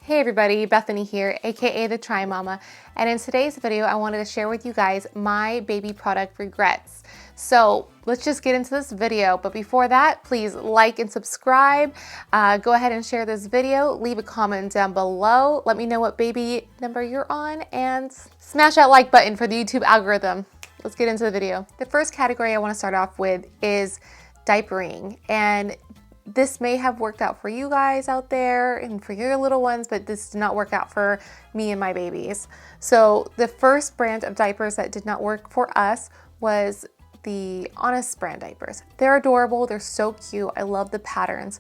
Hey everybody, Bethany here, aka the Try Mama, and in today's video I wanted to share with you guys my baby product regrets. So let's just get into this video, but before that, please like and subscribe. Go ahead and share this video, leave a comment down below, let me know what baby number you're on, and smash that like button for the YouTube algorithm. Let's get into the video. The first category I want to start off with is diapering, and this may have worked out for you guys out there and for your little ones, but this did not work out for me and my babies. So the first brand of diapers that did not work for us was the Honest brand diapers. They're adorable, they're so cute, I love the patterns,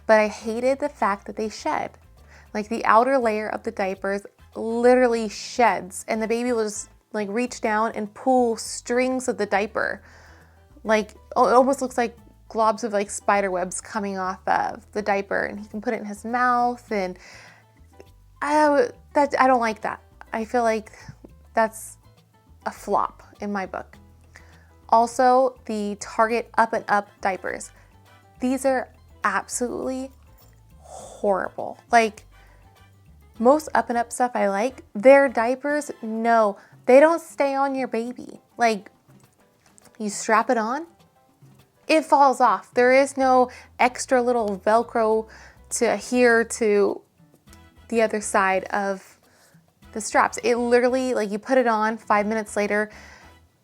but I hated the fact that they shed. Like the outer layer of the diapers literally sheds, and the baby will just like reach down and pull strings of the diaper. Like it almost looks like globs of like spider webs coming off of the diaper, and he can put it in his mouth, and I don't like that. I feel like that's a flop in my book. Also, the Target Up and Up diapers. These are absolutely horrible. Like most Up and Up stuff I like, their diapers, no, they don't stay on your baby. Like you strap it on, it falls off. There is no extra little Velcro to here to the other side of the straps. It literally, like you put it on, 5 minutes later,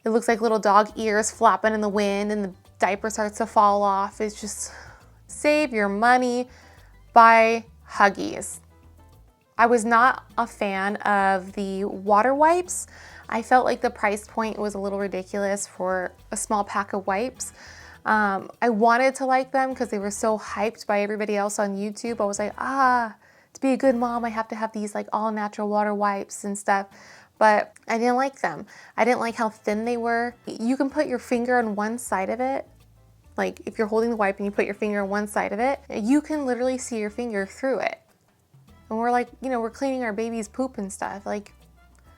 it looks like little dog ears flapping in the wind and the diaper starts to fall off. It's just, save your money, buy Huggies. I was not a fan of the water wipes. I felt like the price point was a little ridiculous for a small pack of wipes. I wanted to like them because they were so hyped by everybody else on YouTube. I was like, to be a good mom, I have to have these like all natural water wipes and stuff. But I didn't like them. I didn't like how thin they were. You can put your finger on one side of it. Like if you're holding the wipe and you put your finger on one side of it, you can literally see your finger through it. And we're like, we're cleaning our baby's poop and stuff. Like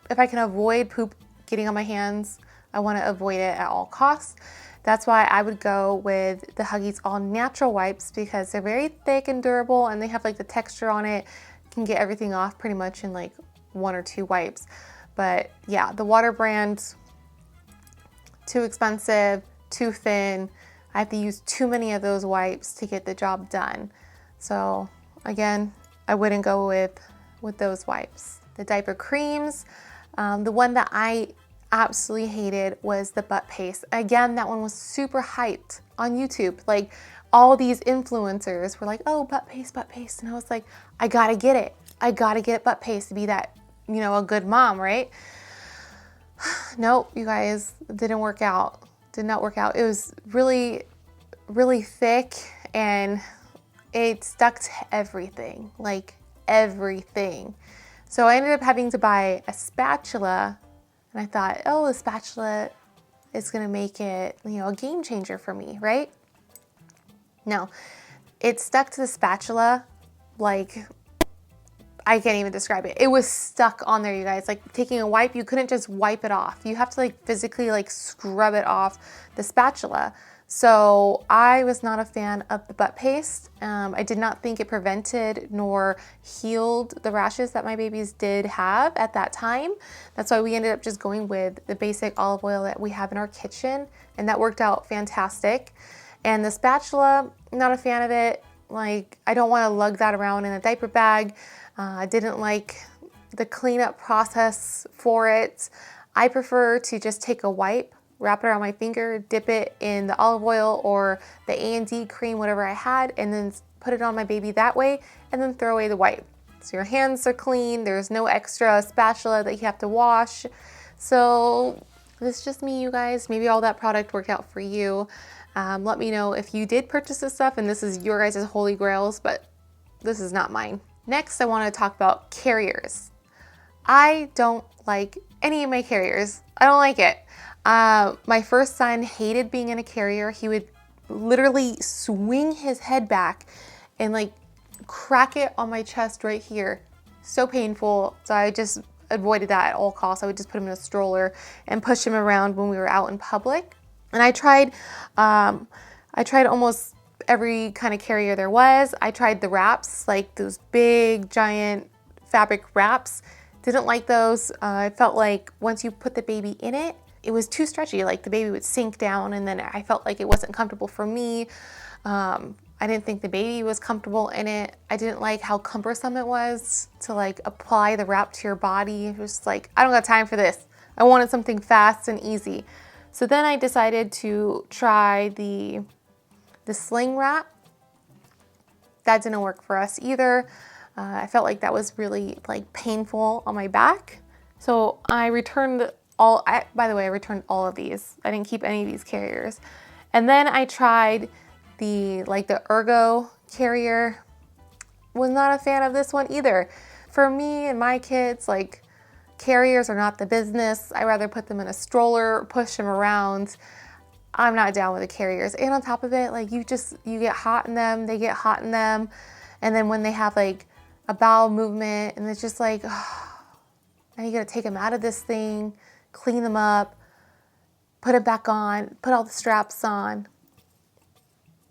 if I can avoid poop getting on my hands, I want to avoid it at all costs. That's why I would go with the Huggies all natural wipes, because they're very thick and durable and they have like the texture on it. You can get everything off pretty much in like 1 or 2 wipes. But yeah, the water brand, too expensive, too thin. I have to use too many of those wipes to get the job done. So again, I wouldn't go with those wipes. The diaper creams, the one that I absolutely hated was the butt paste. Again, that one was super hyped on YouTube. Like all these influencers were like, oh, butt paste. And I was like, I gotta get it. I gotta get butt paste to be that, a good mom, right? Nope, you guys, it didn't work out. Did not work out. It was really, really thick and it stuck to everything, like everything. So I ended up having to buy a spatula. And I thought, oh, the spatula is gonna make it, a game changer for me, right? No, it stuck to the spatula like, I can't even describe it. It was stuck on there, you guys. Like taking a wipe, you couldn't just wipe it off. You have to like physically like scrub it off the spatula. So I was not a fan of the butt paste. I did not think it prevented nor healed the rashes that my babies did have at that time. That's why we ended up just going with the basic olive oil that we have in our kitchen, and that worked out fantastic. And the spatula, not a fan of it. Like I don't want to lug that around in a diaper bag. I didn't like the cleanup process for it. I prefer to just take a wipe, wrap it around my finger, dip it in the olive oil or the A&D cream, whatever I had, and then put it on my baby that way, and then throw away the wipe. So your hands are clean, there's no extra spatula that you have to wash. So this is just me, you guys. Maybe all that product worked out for you. Let me know if you did purchase this stuff and this is your guys' holy grails, but this is not mine. Next, I want to talk about carriers. I don't like any of my carriers. I don't like it. My first son hated being in a carrier. He would literally swing his head back and like crack it on my chest right here. So painful. So I just avoided that at all costs. I would just put him in a stroller and push him around when we were out in public. And I tried almost every kind of carrier there was. I tried the wraps, like those big giant fabric wraps. Didn't like those. I felt like once you put the baby in it, it was too stretchy. Like the baby would sink down, and then I felt like it wasn't comfortable for me. I didn't think the baby was comfortable in it. I didn't like how cumbersome it was to like apply the wrap to your body. It was like, I don't got time for this. I wanted something fast and easy. So then I decided to try the sling wrap. That didn't work for us either. I felt like that was really like painful on my back. So I returned by the way, I returned all of these. I didn't keep any of these carriers. And then I tried the ergo carrier. Was not a fan of this one either. For me and my kids, like, carriers are not the business. I rather put them in a stroller, push them around. I'm not down with the carriers. And on top of it, like, you get hot in them, they get hot in them. And then when they have like a bowel movement, and it's just like, oh, now you gotta take them out of this thing, clean them up, put it back on, put all the straps on.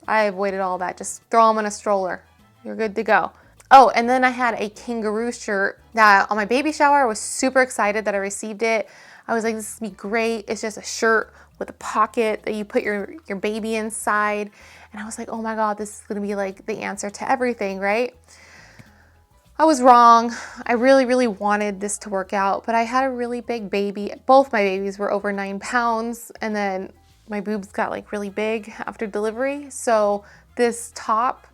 I avoided all that. Just throw them in a stroller. You're good to go. Oh, and then I had a kangaroo shirt that on my baby shower, I was super excited that I received it. I was like, this is gonna be great. It's just a shirt with a pocket that you put your baby inside. And I was like, oh my God, this is gonna be like the answer to everything, right? I was wrong. I really, really wanted this to work out, but I had a really big baby. Both my babies were over 9 pounds, and then my boobs got like really big after delivery. So this top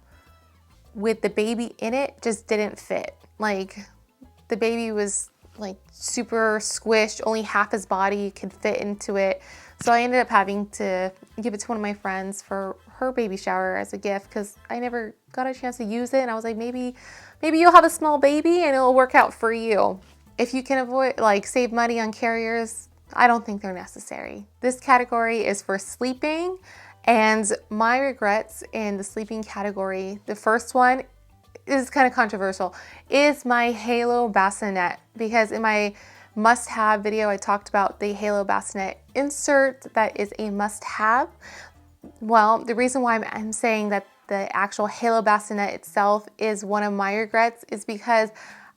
with the baby in it just didn't fit. Like, the baby was like super squished, only half his body could fit into it. So I ended up having to give it to one of my friends for her baby shower as a gift because I never got a chance to use it. And I was like, maybe you'll have a small baby and it'll work out for you. If you can avoid, like, save money on carriers, I don't think they're necessary. This category is for sleeping, and my regrets in the sleeping category, the first one is kind of controversial, is my Halo bassinet, because in my must-have video, I talked about the Halo bassinet insert that is a must-have. Well, the reason why I'm saying that the actual Halo bassinet itself is one of my regrets is because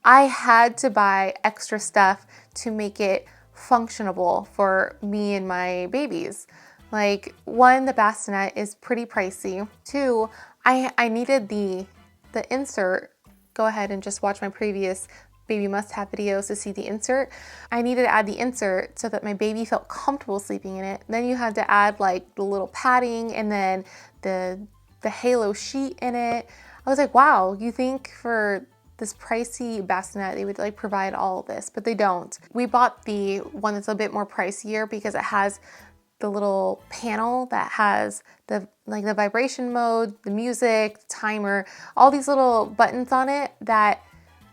I had to buy extra stuff to make it functionable for me and my babies. Like, one, the bassinet is pretty pricey. Two, I needed the insert. Go ahead and just watch my previous baby must-have videos to see the insert. I needed to add the insert so that my baby felt comfortable sleeping in it. Then you had to add like the little padding and then the Halo sheet in it. I was like, wow, you think for this pricey bassinet they would like provide all of this, but they don't. We bought the one that's a bit more pricier because it has the little panel that has the vibration mode, the music, the timer, all these little buttons on it that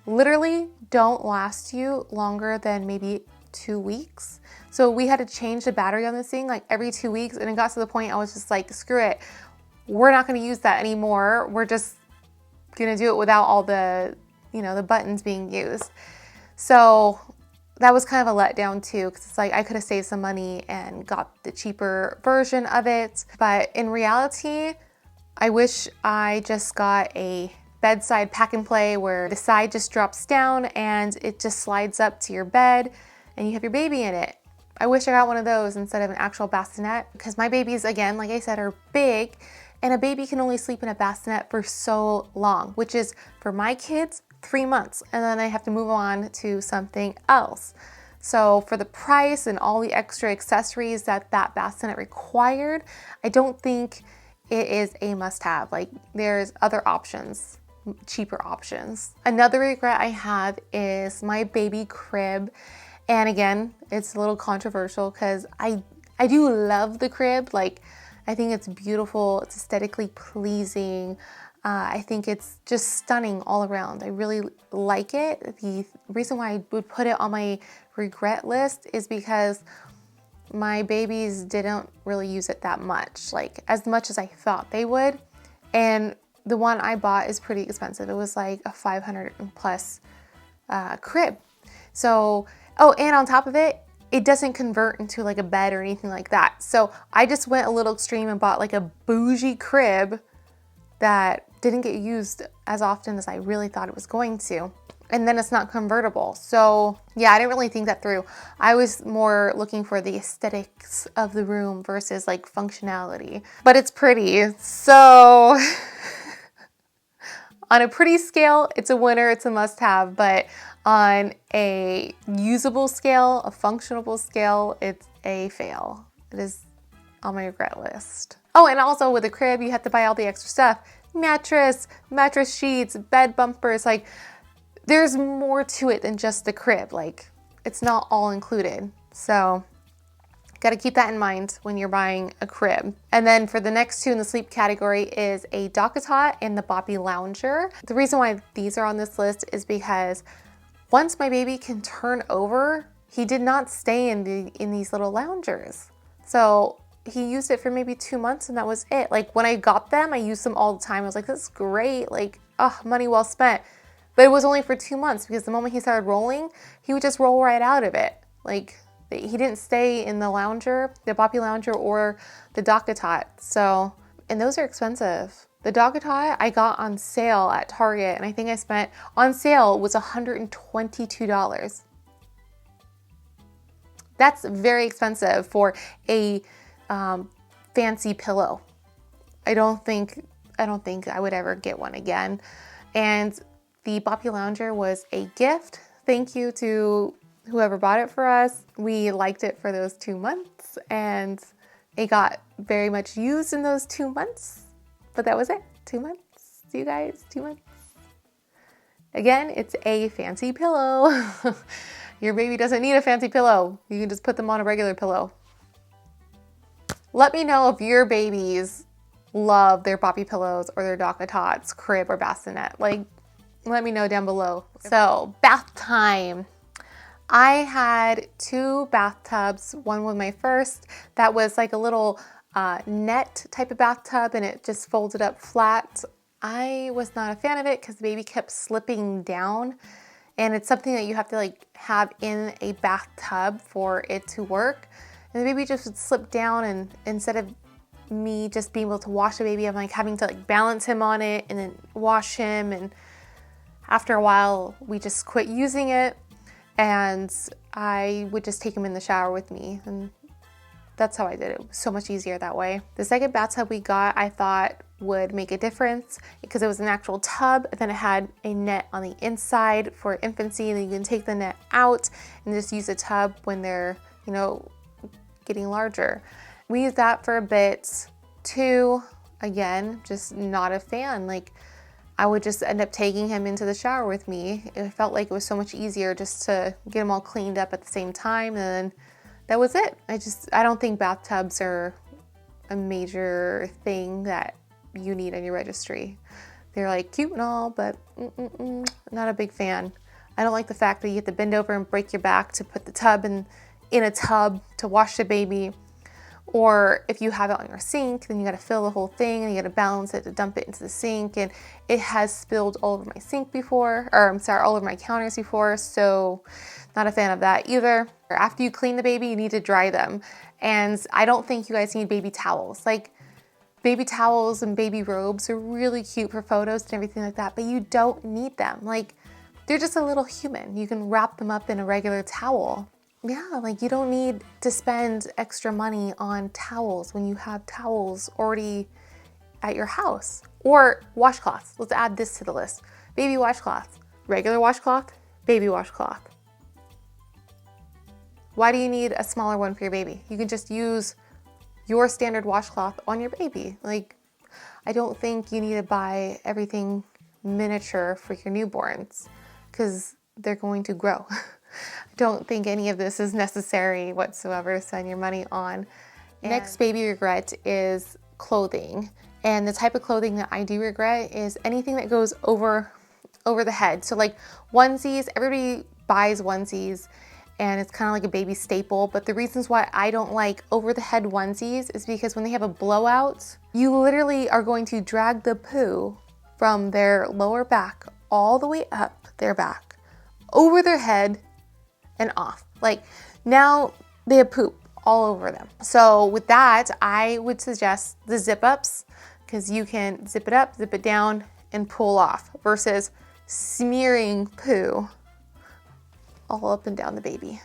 literally don't last you longer than maybe 2 weeks. So we had to change the battery on this thing like every 2 weeks, and it got to the point I was just like, screw it. We're not gonna use that anymore. We're just gonna do it without all the, the buttons being used. So that was kind of a letdown too, because it's like I could have saved some money and got the cheaper version of it. But in reality, I wish I just got a bedside pack and play where the side just drops down and it just slides up to your bed and you have your baby in it. I wish I got one of those instead of an actual bassinet, because my babies, again, like I said, are big, and a baby can only sleep in a bassinet for so long, which is, for my kids, 3 months, and then I have to move on to something else. So for the price and all the extra accessories that bassinet required, I don't think it is a must-have. Like, there's other options, cheaper options. Another regret I have is my baby crib. And again, it's a little controversial because I do love the crib. Like, I think it's beautiful, it's aesthetically pleasing. I think it's just stunning all around. I really like it. The reason why I would put it on my regret list is because my babies didn't really use it that much, like as much as I thought they would. And the one I bought is pretty expensive. It was like a 500 plus crib. So, oh, and on top of it, it doesn't convert into like a bed or anything like that. So I just went a little extreme and bought like a bougie crib that didn't get used as often as I really thought it was going to. and then it's not convertible. So yeah, I didn't really think that through. I was more looking for the aesthetics of the room versus like functionality, but it's pretty. So on a pretty scale, it's a winner, it's a must have, but on a usable scale, a functionable scale, it's a fail. It is on my regret list. Oh, and also with a crib, you have to buy all the extra stuff. Mattress sheets, bed bumpers, like there's more to it than just the crib. Like it's not all included. So got to keep that in mind when you're buying a crib. And then for the next two in the sleep category is a DockATot and the Boppy Lounger. The reason why these are on this list is because once my baby can turn over, he did not stay in these little loungers. So he used it for maybe 2 months and that was it. Like when I got them, I used them all the time. I was like, this is great. Like, oh, money well spent. But it was only for 2 months because the moment he started rolling, he would just roll right out of it. Like he didn't stay in the lounger, the Boppy Lounger or the DockATot. So, and those are expensive. The DockATot I got on sale at Target and I think I spent, on sale was $122. That's very expensive for a fancy pillow. I don't think I would ever get one again. And the Boppy Lounger was a gift. Thank you to whoever bought it for us. We liked it for those 2 months and it got very much used in those 2 months, but that was it. 2 months, you guys, 2 months. Again, it's a fancy pillow. Your baby doesn't need a fancy pillow. You can just put them on a regular pillow. Let me know if your babies love their Boppy pillows or their DockATots, crib or bassinet. Like, let me know down below. So, bath time. I had 2 bathtubs. One was my first. That was like a little net type of bathtub and it just folded up flat. I was not a fan of it because the baby kept slipping down. And it's something that you have to like have in a bathtub for it to work. And the baby just would slip down, and instead of me just being able to wash the baby, I'm like having to like balance him on it and then wash him. And after a while, we just quit using it. And I would just take him in the shower with me. And that's how I did it. It was so much easier that way. The second bathtub we got, I thought would make a difference because it was an actual tub. And then it had a net on the inside for infancy. And then you can take the net out and just use the tub when they're, you know, getting larger. We used that for a bit too. Again, just not a fan. Like I would just end up taking him into the shower with me. It felt like it was so much easier just to get him all cleaned up at the same time. And then that was it. I don't think bathtubs are a major thing that you need on your registry. They're like cute and all, but not a big fan. I don't like the fact that you have to bend over and break your back to put the tub in a tub to wash the baby. Or if you have it on your sink, then you gotta fill the whole thing and you gotta balance it to dump it into the sink. And it has spilled all over my sink before, or I'm sorry, all over my counters before. So not a fan of that either. After you clean the baby, you need to dry them. And I don't think you guys need baby towels. Like baby towels and baby robes are really cute for photos and everything like that, but you don't need them. Like they're just a little human. You can wrap them up in a regular towel. Yeah, like you don't need to spend extra money on towels when you have towels already at your house. Or washcloths. Let's add this to the list. Baby washcloth. Regular washcloth, baby washcloth. Why do you need a smaller one for your baby? You can just use your standard washcloth on your baby. Like, I don't think you need to buy everything miniature for your newborns because they're going to grow. I don't think any of this is necessary whatsoever to spend your money on. Next baby regret is clothing. And the type of clothing that I do regret is anything that goes over the head. So like onesies, everybody buys onesies and it's kind of like a baby staple. But the reasons why I don't like over the head onesies is because when they have a blowout, you literally are going to drag the poo from their lower back all the way up their back, over their head, and off. Like now they have poop all over them. So with that, I would suggest the zip ups because you can zip it up, zip it down, and pull off versus smearing poo all up and down the baby.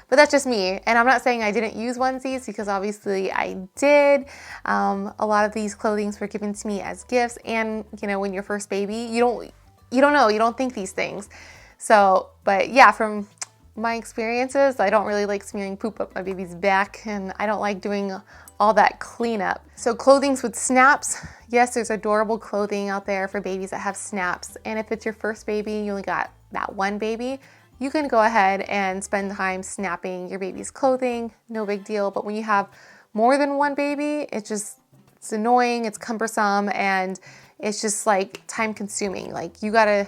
But that's just me. And I'm not saying I didn't use onesies, because obviously I did. A lot of these clothings were given to me as gifts. And you know, when you're first baby, you don't know, you don't think these things. So, but yeah, from my experiences, I don't really like smearing poop up my baby's back, and I don't like doing all that cleanup. So clothings with snaps, yes, there's adorable clothing out there for babies that have snaps. And if it's your first baby, you only got that one baby, you can go ahead and spend time snapping your baby's clothing, no big deal. But when you have more than one baby, it's annoying, it's cumbersome, and it's just like time consuming. Like, you gotta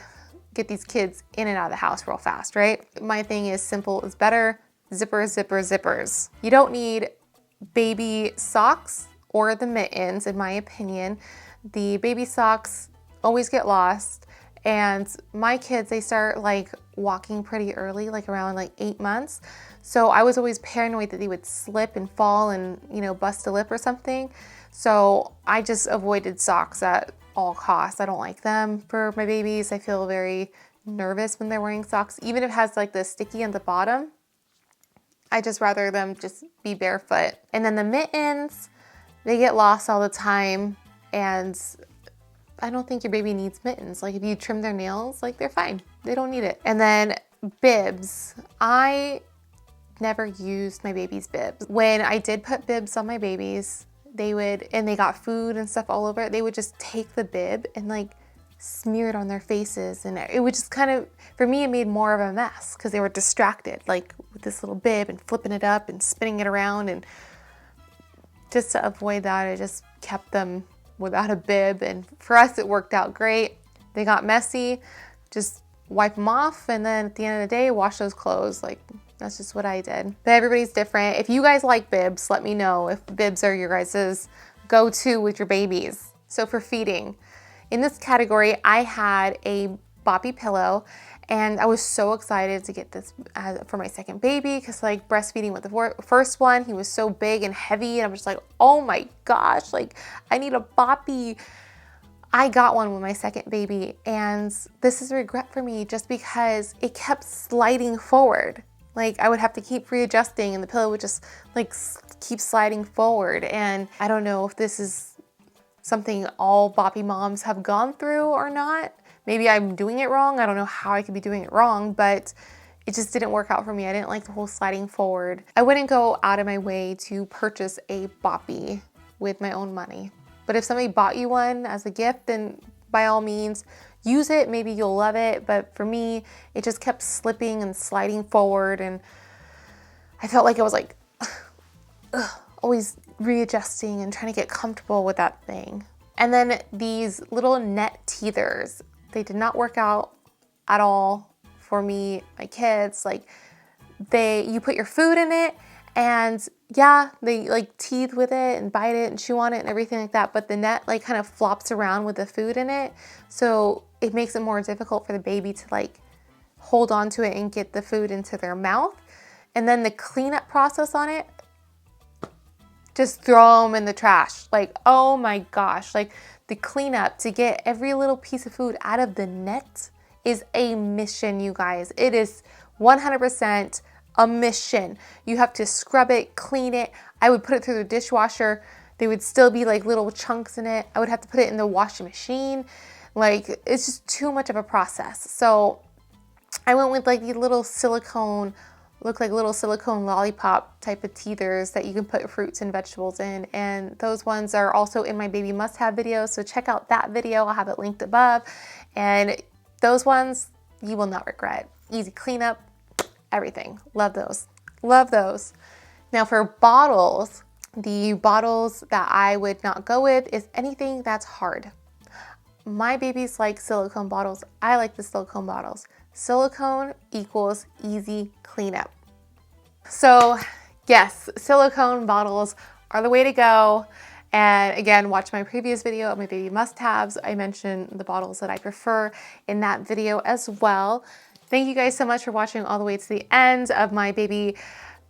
get these kids in and out of the house real fast, right? My thing is simple is better. Zippers, zippers, zippers. You don't need baby socks or the mittens, in my opinion. The baby socks always get lost. And my kids, they start like walking pretty early, like around like 8 months. So I was always paranoid that they would slip and fall and, you know, bust a lip or something. So I just avoided socks at all costs. I don't like them for my babies. I feel very nervous when they're wearing socks, even if it has like the sticky on the bottom. I just rather them just be barefoot. And then the mittens, they get lost all the time, and I don't think your baby needs mittens. Like, if you trim their nails, like, they're fine. They don't need it. And then bibs. I never used my baby's bibs. When I did put bibs on my babies, and they got food and stuff all over it, they would just take the bib and like smear it on their faces. And it would just kind of, for me, it made more of a mess because they were distracted, like with this little bib and flipping it up and spinning it around. And just to avoid that, I just kept them without a bib, and for us it worked out great. They got messy, just wipe them off, and then at the end of the day, wash those clothes. Like, that's just what I did. But everybody's different. If you guys like bibs, let me know if bibs are your guys' go-to with your babies. So for feeding, in this category, I had a boppy pillow, and I was so excited to get this for my second baby, because like breastfeeding with the first one, he was so big and heavy, and I'm just like, oh my gosh, like I need a boppy. I got one with my second baby, and this is a regret for me just because it kept sliding forward. Like, I would have to keep readjusting, and the pillow would just like keep sliding forward. And I don't know if this is something all boppy moms have gone through or not. Maybe I'm doing it wrong. I don't know how I could be doing it wrong, but it just didn't work out for me. I didn't like the whole sliding forward. I wouldn't go out of my way to purchase a boppy with my own money. But if somebody bought you one as a gift, then by all means, use it. Maybe you'll love it. But for me, it just kept slipping and sliding forward, and I felt like I was like always readjusting and trying to get comfortable with that thing. And then these little net teethers, they did not work out at all for me, my kids. Like, you put your food in it, and yeah, they like teeth with it and bite it and chew on it and everything like that, but the net like kind of flops around with the food in it, so it makes it more difficult for the baby to like hold on to it and get the food into their mouth. And then the cleanup process on it, just throw them in the trash. Like, oh my gosh, like the cleanup to get every little piece of food out of the net is a mission, you guys. It is 100% a mission. You have to scrub it, clean it. I would put it through the dishwasher. There would still be like little chunks in it. I would have to put it in the washing machine. Like, it's just too much of a process. So I went with like these little silicone, look like little silicone lollipop type of teethers that you can put fruits and vegetables in. And those ones are also in my baby must-have video. So check out that video. I'll have it linked above. And those ones, you will not regret. Easy cleanup, everything. Love those. Love those. Now for bottles, the bottles that I would not go with is anything that's hard. My babies like silicone bottles. I like the silicone bottles. Silicone equals easy cleanup. So yes, silicone bottles are the way to go. And again, watch my previous video of my baby must-haves. I mentioned the bottles that I prefer in that video as well. Thank you guys so much for watching all the way to the end of my baby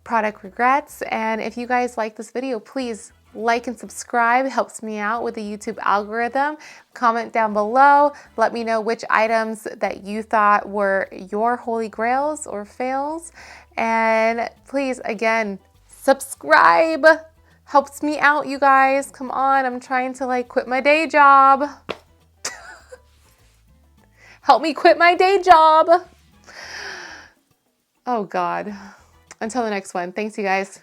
product regrets. And if you guys like this video, please like and subscribe. It helps me out with the YouTube algorithm. Comment down below. Let me know which items that you thought were your holy grails or fails. And please, again, subscribe. Helps me out, you guys. Come on, I'm trying to like quit my day job. Help me quit my day job. Oh God. Until the next one. Thanks, you guys.